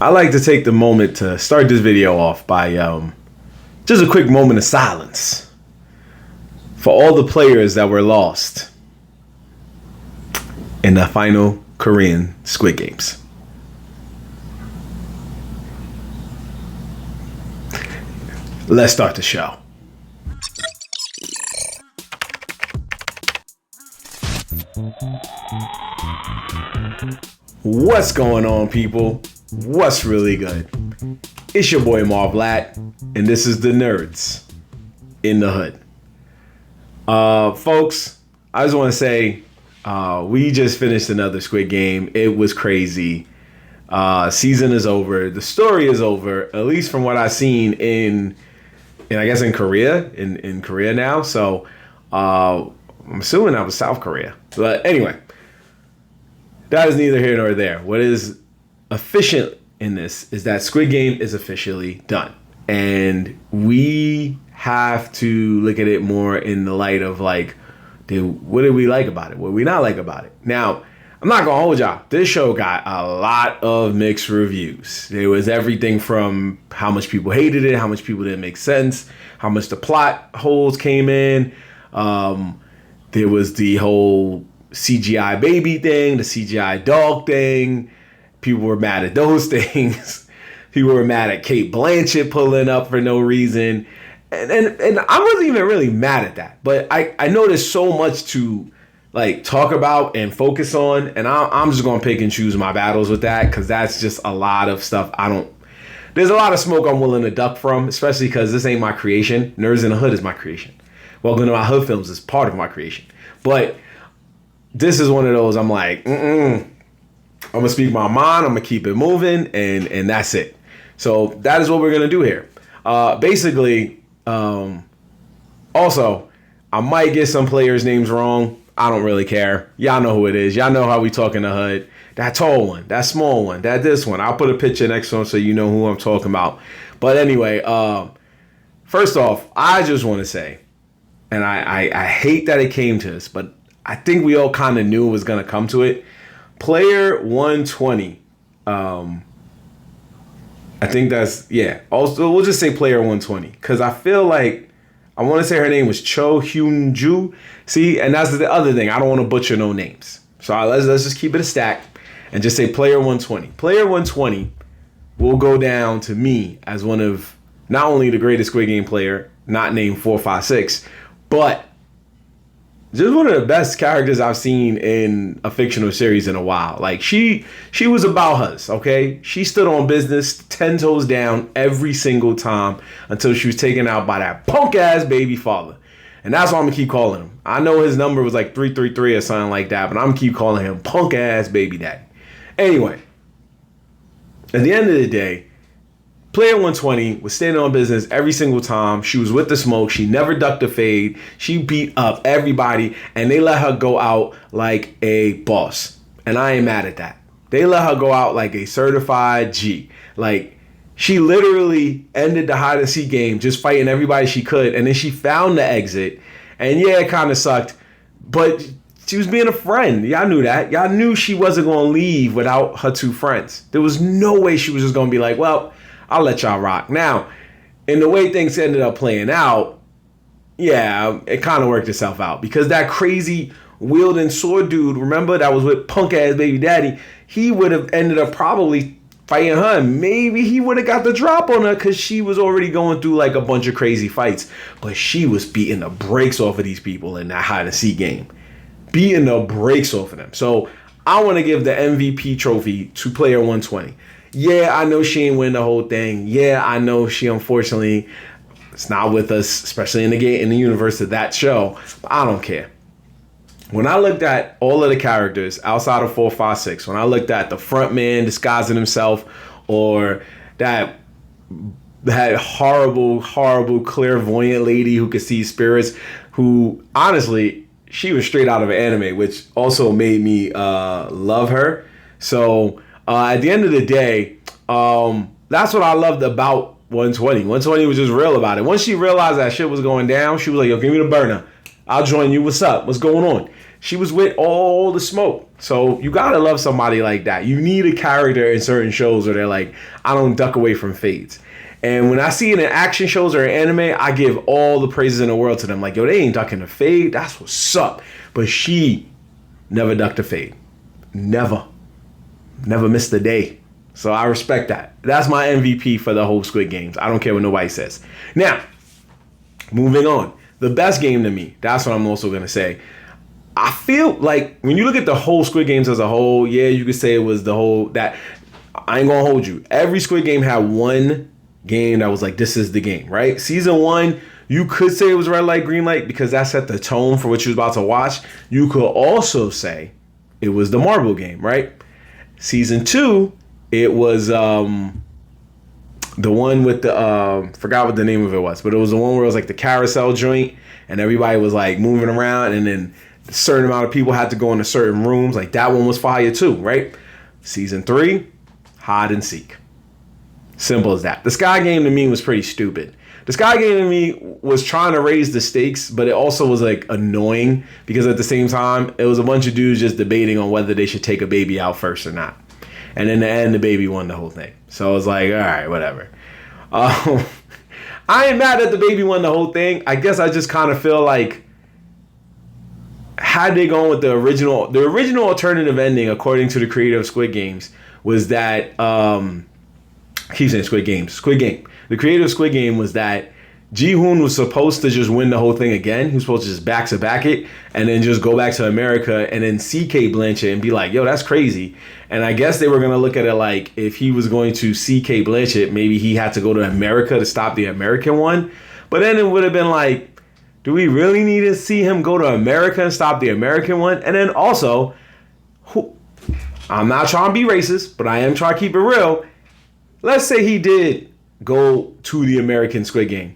I like to take the moment to start this video off by just a quick moment of silence for all the players that were lost in the final Korean Squid Games. Let's start the show. What's going on, people? What's really good? It's your boy Marv, and this is the Nerds in the Hood. Folks, I just want to say we just finished another Squid Game. It was crazy. Season is over. The story is over, at least from what I've seen in I guess in Korea, in Korea now. So I'm assuming that was South Korea. But anyway, that is neither here nor there. What is efficient in this is that Squid Game is officially done. And we have to look at it more in the light of like, what did we like about it? What did we not like about it? Now, I'm not going to hold y'all. This show got a lot of mixed reviews. There was everything from how much people hated it, how much people didn't make sense, how much the plot holes came in. There was the whole CGI baby thing, the CGI dog thing. People were mad at those things. People were mad at Kate Blanchett pulling up for no reason. And I wasn't even really mad at that. But I know there's so much to like talk about and focus on, and I'm just gonna pick and choose my battles with that, because that's just a lot of stuff. There's a lot of smoke I'm willing to duck from, especially because this ain't my creation. Nerds in the Hood is my creation. Welcome to My Hood Films is part of my creation. But this is one of those I'm like, I'm gonna speak my mind, I'm gonna keep it moving, and that's it. So that is what we're gonna do here. Basically, also, I might get some players' names wrong. I don't really care. Y'all know who it is. Y'all know how we talk in the hood. That tall one, that small one, this one. I'll put a picture next to him so you know who I'm talking about. But anyway, first off, I just want to say, and I hate that it came to this, but I think we all kind of knew it was going to come to it. Player 120. I think that's, yeah. Also, we'll just say player 120, because I feel like, I want to say her name was Cho Hyun Ju. See, and that's the other thing. I don't want to butcher no names. So let's just keep it a stack and just say player 120. Player 120 will go down to me as one of not only the greatest Squid Game player, not named 456, but just one of the best characters I've seen in a fictional series in a while. Like she was about us, okay? She stood on business 10 toes down every single time until she was taken out by that punk ass baby father. And that's why I'm gonna keep calling him. I know his number was like 333 or something like that, but I'm gonna keep calling him punk ass baby daddy. Anyway, at the end of the day, Player 120 was standing on business every single time. She was with the smoke. She never ducked a fade. She beat up everybody, and they let her go out like a boss. And I ain't mad at that. They let her go out like a certified G. Like, she literally ended the hide and seek game just fighting everybody she could, and then she found the exit. And yeah, it kind of sucked, but she was being a friend. Y'all knew that. Y'all knew she wasn't going to leave without her two friends. There was no way she was just going to be like, well, I'll let y'all rock. Now, in the way things ended up playing out, yeah, it kind of worked itself out, because that crazy wielding sword dude, remember, that was with punk ass baby daddy, he would have ended up probably fighting her, and maybe he would have got the drop on her, because she was already going through like a bunch of crazy fights. But she was beating the brakes off of these people in that hide and seek game. Beating the brakes off of them. So I want to give the MVP trophy to player 120. Yeah, I know she ain't win the whole thing. Yeah, I know she unfortunately is not with us, especially in the universe of that show. But I don't care. When I looked at all of the characters outside of 456, when I looked at the front man disguising himself, or that horrible, horrible clairvoyant lady who could see spirits, who honestly, she was straight out of an anime, which also made me love her. So at the end of the day, that's what I loved about 120. 120 was just real about it. Once she realized that shit was going down, she was like, yo, give me the burner. I'll join you. What's up? What's going on? She was with all the smoke. So you gotta love somebody like that. You need a character in certain shows where they're like, I don't duck away from fades. And when I see it in action shows or in anime, I give all the praises in the world to them. Like, yo, they ain't ducking a fade. That's what's up. But she never ducked a fade. Never missed a day. So I respect that. That's my MVP for the whole Squid Games. I don't care what nobody says. Now, moving on. The best game to me, that's what I'm also going to say. I feel like when you look at the whole Squid Games as a whole, yeah, you could say it was the whole, that, I ain't going to hold you. Every Squid Game had one game that was like, this is the game, right? Season 1, you could say it was red light, green light because that set the tone for what you was about to watch. You could also say it was the marble game, right? Season 2, it was the one with the forgot what the name of it was, but it was the one where it was like the carousel joint and everybody was like moving around, and then a certain amount of people had to go into certain rooms. Like that one was fire too, right? Season 3, hide and seek. Simple as that. The Sky Game to me was pretty stupid. The Sky Game to me was trying to raise the stakes, but it also was like annoying because at the same time, it was a bunch of dudes just debating on whether they should take a baby out first or not. And in the end, the baby won the whole thing. So I was like, all right, whatever. I ain't mad that the baby won the whole thing. I guess I just kind of feel like had they gone with the original alternative ending, according to the creator of Squid Games, was that I keep saying Squid Game. The creator of Squid Game was that Ji-hoon was supposed to just win the whole thing again. He was supposed to just back-to-back it and then just go back to America and then see Kate Blanchett and be like, yo, that's crazy. And I guess they were going to look at it like if he was going to see Kate Blanchett, maybe he had to go to America to stop the American one. But then it would have been like, do we really need to see him go to America and stop the American one? And then also, I'm not trying to be racist, but I am trying to keep it real. Let's say he did go to the American Squid Game.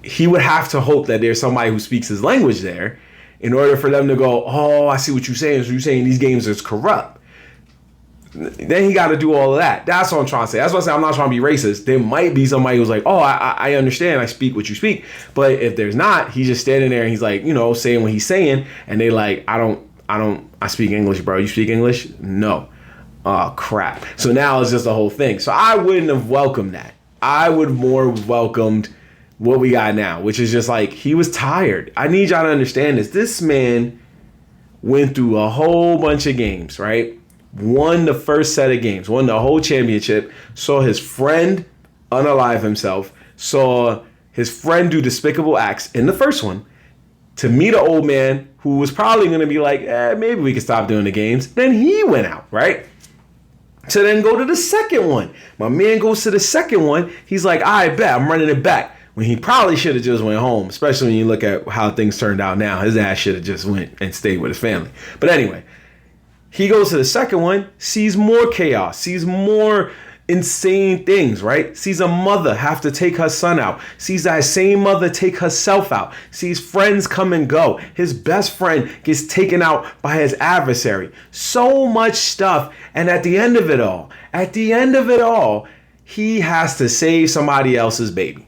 He would have to hope that there's somebody who speaks his language there in order for them to go, oh, I see what you're saying. So you're saying these games are corrupt. Then he got to do all of that. That's what I'm trying to say. That's why I say I'm not trying to be racist. There might be somebody who's like, oh, I understand. I speak what you speak. But if there's not, he's just standing there and he's like, saying what he's saying. And they like, I speak English, bro. You speak English? No. Oh, crap. So now it's just the whole thing. So I wouldn't have welcomed that. I would more welcomed what we got now, which is just like, he was tired. I need y'all to understand this. This man went through a whole bunch of games, right? Won the first set of games, won the whole championship, saw his friend unalive himself, saw his friend do despicable acts in the first one, to meet an old man who was probably going to be like, maybe we can stop doing the games. Then he went out, right? To then go to the second one. My man goes to the second one. He's like, I bet I'm running it back. When he probably should have just went home, especially when you look at how things turned out now. His ass should have just went and stayed with his family. But anyway, he goes to the second one, sees more chaos, sees more insane things, right? Sees a mother have to take her son out. Sees that same mother take herself out. Sees friends come and go. His best friend gets taken out by his adversary. So much stuff. And at the end of it all, he has to save somebody else's baby.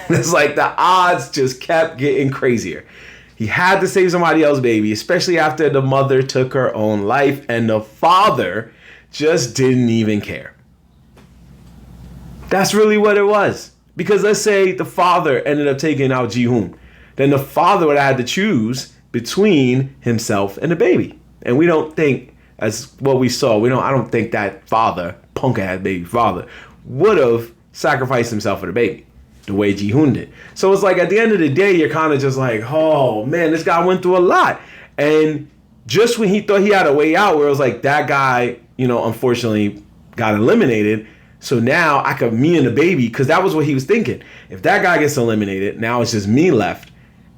It's like the odds just kept getting crazier. He had to save somebody else's baby, especially after the mother took her own life and the father just didn't even care. That's really what it was. Because let's say the father ended up taking out Ji-hoon. Then the father would have had to choose between himself and the baby. And we don't think, as what we saw, I don't think that father, punk-ass baby father, would have sacrificed himself for the baby the way Ji-hoon did. So it's like at the end of the day, you're kind of just like, oh man, this guy went through a lot. And just when he thought he had a way out, where it was like that guy, unfortunately got eliminated. So now me and the baby, because that was what he was thinking. If that guy gets eliminated, now it's just me left.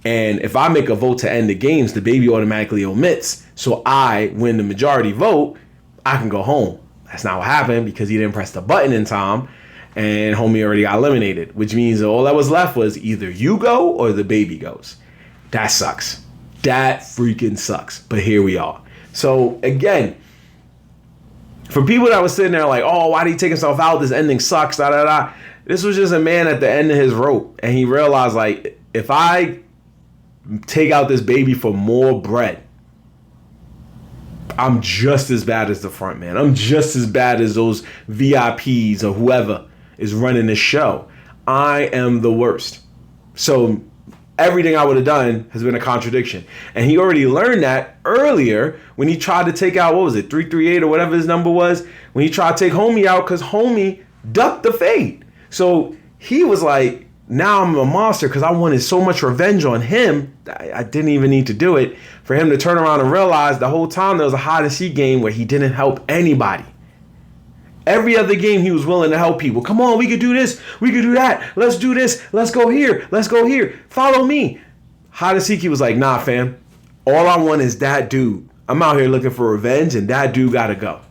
And if I make a vote to end the games, the baby automatically omits. So I win the majority vote, I can go home. That's not what happened because he didn't press the button in time. And homie already got eliminated, which means all that was left was either you go or the baby goes. That sucks. That freaking sucks. But here we are. So again, for people that was sitting there like, oh, why did he take himself out? This ending sucks. Da, da, da. This was just a man at the end of his rope. And he realized, like, if I take out this baby for more bread. I'm just as bad as the front man. I'm just as bad as those VIPs or whoever is running the show. I am the worst. So everything I would have done has been a contradiction. And he already learned that earlier when he tried to take out, 338 or whatever his number was, when he tried to take Homie out because Homie ducked the fade. So he was like, now I'm a monster because I wanted so much revenge on him. I didn't even need to do it for him to turn around and realize the whole time there was a hide and seek game where he didn't help anybody. Every other game he was willing to help people. Come on, we could do this. We could do that. Let's do this. Let's go here. Let's go here. Follow me. Hide and seek, he was like, nah, fam. All I want is that dude. I'm out here looking for revenge and that dude got to go.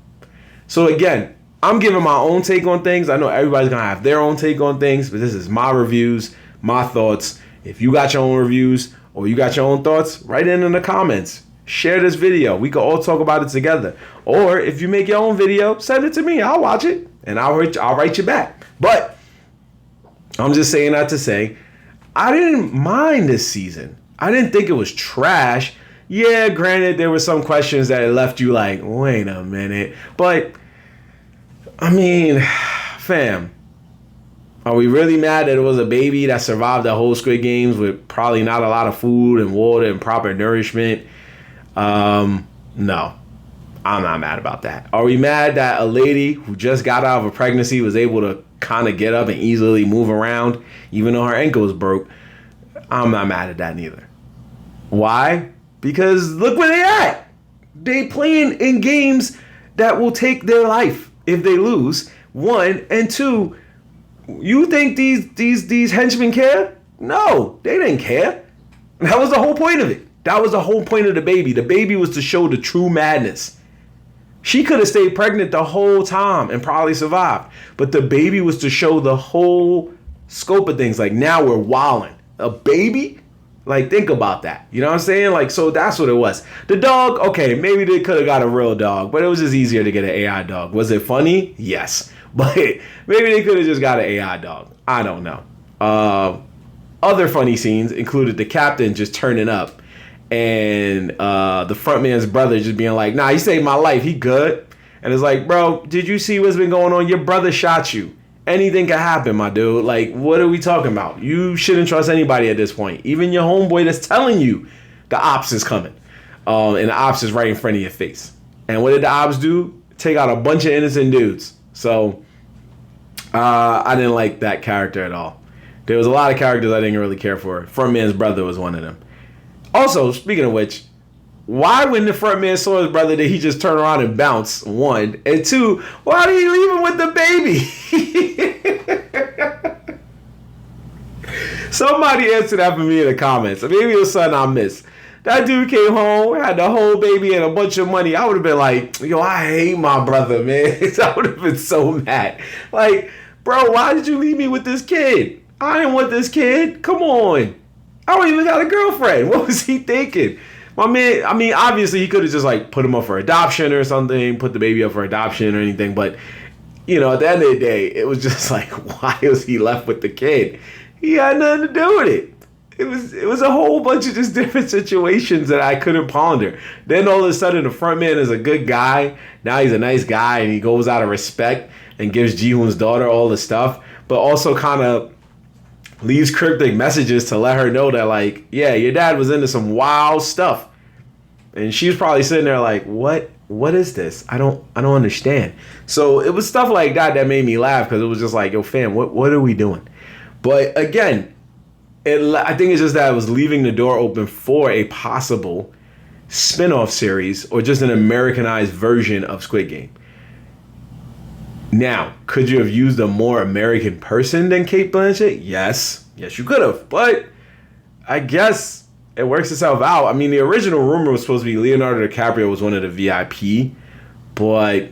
So again, I'm giving my own take on things. I know everybody's going to have their own take on things, but this is my reviews, my thoughts. If you got your own reviews or you got your own thoughts, write in the comments. Share this video. We can all talk about it together. Or if you make your own video, send it to me. I'll watch it and I'll write you back. But I'm just saying that to say, I didn't mind this season. I didn't think it was trash. Yeah, granted, there were some questions that left you like, wait a minute. But I mean, fam, are we really mad that it was a baby that survived the whole Squid Games with probably not a lot of food and water and proper nourishment? No, I'm not mad about that. Are we mad that a lady who just got out of a pregnancy was able to kind of get up and easily move around, even though her ankle was broke? I'm not mad at that neither. Why? Because look where they at. They playing in games that will take their life if they lose. 1 and 2. You think these henchmen care? No, they didn't care. That was the whole point of it. That was the whole point of the baby. The baby was to show the true madness. She could have stayed pregnant the whole time and probably survived. But the baby was to show the whole scope of things. Like, now we're wilding. A baby? Like, think about that. You know what I'm saying? Like, so that's what it was. The dog, okay, maybe they could have got a real dog, but it was just easier to get an AI dog. Was it funny? Yes. But maybe they could have just got an AI dog. I don't know. Other funny scenes included the captain just turning up and the front man's brother just being like, nah, he saved my life. He good. And it's like, bro, did you see what's been going on? Your brother shot you. Anything can happen, my dude. Like, what are we talking about? You shouldn't trust anybody at this point. Even your homeboy that's telling you the ops is coming. And the ops is right in front of your face. And what did the ops do? Take out a bunch of innocent dudes. So I didn't like that character at all. There was a lot of characters I didn't really care for. Front man's brother was one of them. Also, speaking of which, why when the front man saw his brother did he just turn around and bounce? 1. And 2, why did he leave him with the baby? Somebody answer that for me in the comments. Maybe it was something I missed. That dude came home, had the whole baby and a bunch of money. I would have been like, yo, I hate my brother, man. I would have been so mad. Like, bro, why did you leave me with this kid? I didn't want this kid. Come on. I don't even got a girlfriend. What was he thinking? My man, I mean, obviously he could have just like put him up for adoption or something, put the baby up for adoption or anything. But, you know, at the end of the day, it was just like, why was he left with the kid? He had nothing to do with it. It was a whole bunch of just different situations that I couldn't ponder. Then all of a sudden the front man is a good guy. Now he's a nice guy and he goes out of respect and gives Ji-hoon's daughter all the stuff. But also kind of leaves cryptic messages to let her know that, like, yeah, your dad was into some wild stuff. And she was probably sitting there like, what is this? I don't understand. So it was stuff like that made me laugh because it was just like, yo, fam, what are we doing? But again, I think it's just that it was leaving the door open for a possible spin-off series or just an Americanized version of Squid Game. Now, could you have used a more American person than Cate Blanchett? Yes, you could have. But I guess it works itself out. I mean, the original rumor was supposed to be Leonardo DiCaprio was one of the VIP, but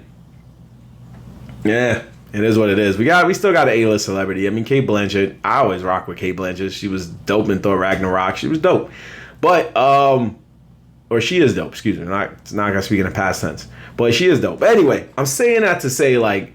yeah, it is what it is. We still got an A-list celebrity. I mean, Cate Blanchett. I always rock with Cate Blanchett. She was dope in Thor Ragnarok. She was dope, but or she is dope. Excuse me. Not gonna speak in the past tense, but she is dope. But anyway, I'm saying that to say, like,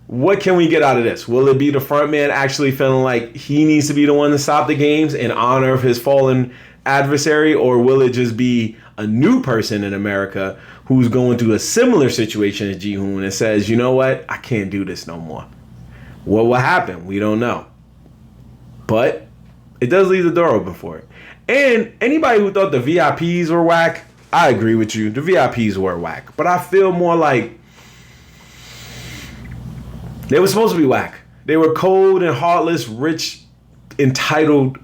what can we get out of this? Will it be the front man actually feeling like he needs to be the one to stop the games in honor of his fallen adversary, or will it just be a new person in America who's going through a similar situation as Ji-hoon and says, you know what, I can't do this no more? What will happen? We don't know. But it does leave the door open for it. And anybody who thought the VIPs were whack, I agree with you. The VIPs were whack. But I feel more like they were supposed to be whack. They were cold and heartless, rich, entitled,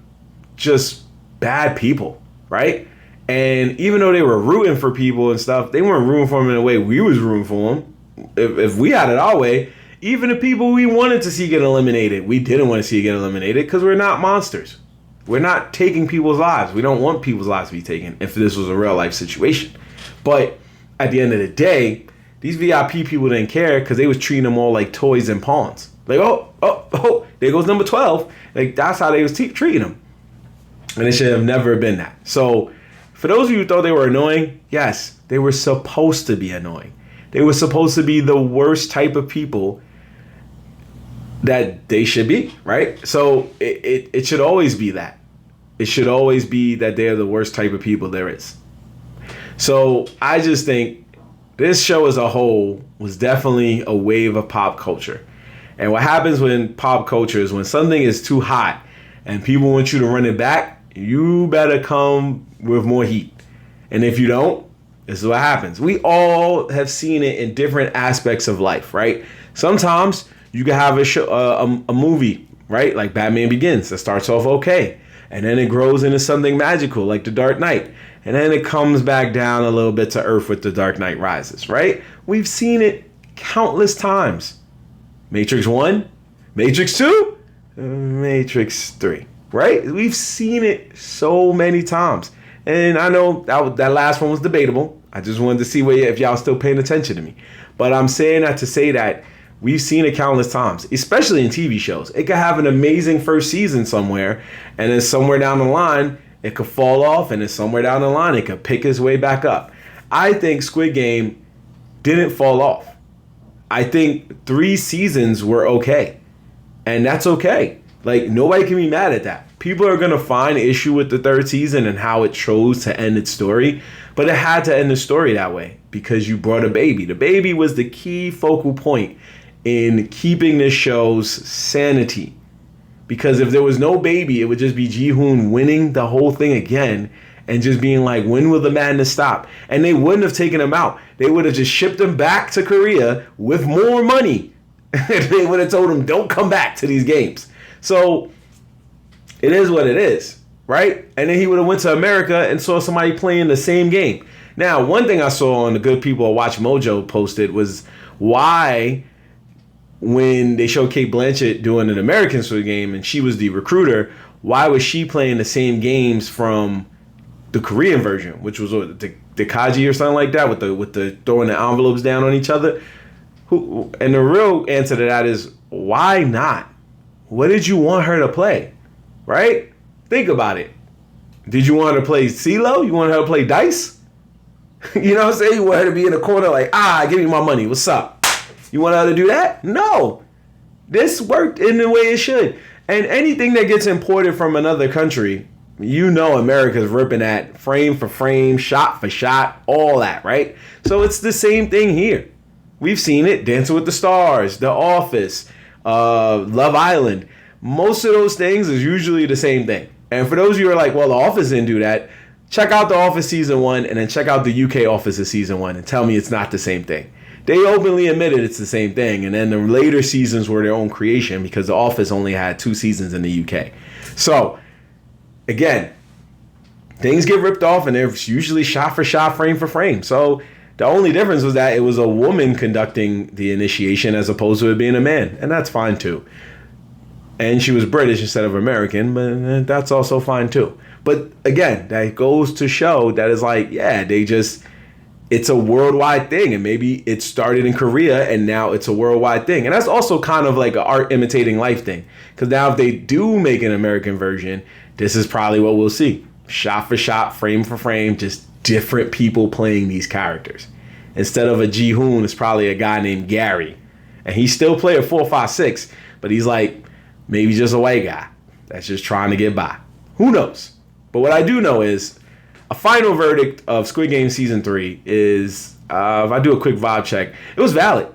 just bad people, right? And even though they were rooting for people and stuff, they weren't rooting for them in the way we was rooting for them. If we had it our way, even the people we wanted to see get eliminated, we didn't want to see get eliminated because we're not monsters. We're not taking people's lives. We don't want people's lives to be taken if this was a real life situation. But at the end of the day, these VIP people didn't care because they was treating them all like toys and pawns. Like, oh, there goes number 12. Like, that's how they was treating them. And it should have never been that. So, for those of you who thought they were annoying, yes, they were supposed to be annoying. They were supposed to be the worst type of people that they should be, right? So, it should always be that. It should always be that they're the worst type of people there is. So, I just think this show as a whole was definitely a wave of pop culture. And what happens when pop culture is when something is too hot and people want you to run it back, you better come with more heat. And if you don't, this is what happens. We all have seen it in different aspects of life, right? Sometimes you can have a movie, right? Like Batman Begins that starts off okay. And then it grows into something magical like The Dark Knight. And then it comes back down a little bit to earth with The Dark Knight Rises, right? We've seen it countless times. Matrix 1, Matrix 2, Matrix 3, right? We've seen it so many times. And I know that last one was debatable. I just wanted to see if y'all still paying attention to me. But I'm saying that to say that we've seen it countless times, especially in TV shows. It could have an amazing first season somewhere, and then somewhere down the line, it could fall off, and then somewhere down the line, it could pick its way back up. I think Squid Game didn't fall off. I think 3 seasons were okay. And that's okay. Like, nobody can be mad at that. People are going to find issue with the 3rd season and how it chose to end its story. But it had to end the story that way because you brought a baby. The baby was the key focal point in keeping this show's sanity. Because if there was no baby, it would just be Ji-hoon winning the whole thing again and just being like, when will the madness stop? And they wouldn't have taken him out. They would have just shipped him back to Korea with more money. They would have told him, don't come back to these games. So it is what it is, right? And then he would have went to America and saw somebody playing the same game. Now, one thing I saw on the Good People of Watch Mojo posted was why, when they showed Kate Blanchett doing an American Squid Game and she was the recruiter, why was she playing the same games from the Korean version, which was the Kaji or something like that, with the throwing the envelopes down on each other? And the real answer to that is, why not? What did you want her to play? Right? Think about it. Did you want her to play CeeLo? You want her to play dice? You know what I'm saying? You want her to be in the corner like, give me my money. What's up? You want her to do that? No. This worked in the way it should. And anything that gets imported from another country, you know America's ripping at frame for frame, shot for shot, all that, right? So it's the same thing here. We've seen it. Dancing with the Stars, The Office, Love Island. Most of those things is usually the same thing. And for those of you who are like, well, The Office didn't do that, check out The Office Season 1 and then check out the UK Office of Season 1 and tell me it's not the same thing. They openly admitted it's the same thing. And then the later seasons were their own creation because The Office only had 2 seasons in the UK. So, again, things get ripped off and they're usually shot for shot, frame for frame. So the only difference was that it was a woman conducting the initiation as opposed to it being a man. And that's fine too. And she was British instead of American, but that's also fine too. But again, that goes to show that it's like, yeah, it's a worldwide thing. And maybe it started in Korea and now it's a worldwide thing. And that's also kind of like an art imitating life thing. Because now if they do make an American version, this is probably what we'll see. Shot for shot, frame for frame, just different people playing these characters. Instead of a Ji-hoon, it's probably a guy named Gary. And he still play a 4-5-6, but he's like maybe just a white guy that's just trying to get by. Who knows? But what I do know is a final verdict of Squid Game Season 3 is, if I do a quick vibe check, it was valid.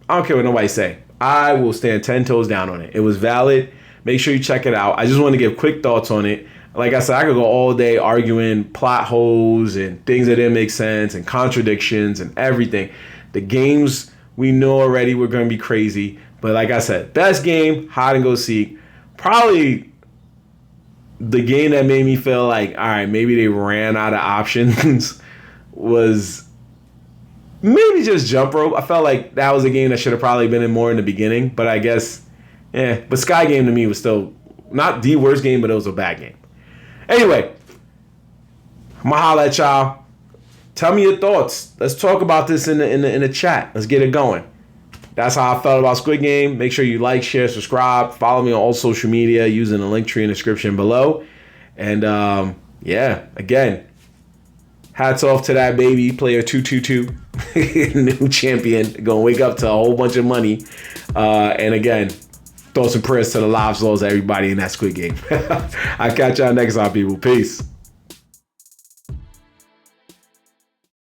I don't care what nobody say. I will stand 10 toes down on it. It was valid. Make sure you check it out. I just want to give quick thoughts on it. Like I said, I could go all day arguing plot holes and things that didn't make sense and contradictions and everything. The games we know already were going to be crazy. But like I said, best game, hide and go seek. Probably the game that made me feel like, all right, maybe they ran out of options was maybe just jump rope. I felt like that was a game that should have probably been in more in the beginning. But I guess, But Sky Game to me was still not the worst game, but it was a bad game. Anyway, I'm going to holler at y'all. Tell me your thoughts. Let's talk about this in the chat. Let's get it going. That's how I felt about Squid Game. Make sure you like, share, subscribe. Follow me on all social media using the link tree in the description below. And again, hats off to that baby, player 222, new champion. Gonna wake up to a whole bunch of money. And again, thoughts and prayers to the lives lost everybody in that Squid Game. I'll catch y'all next time, people. Peace.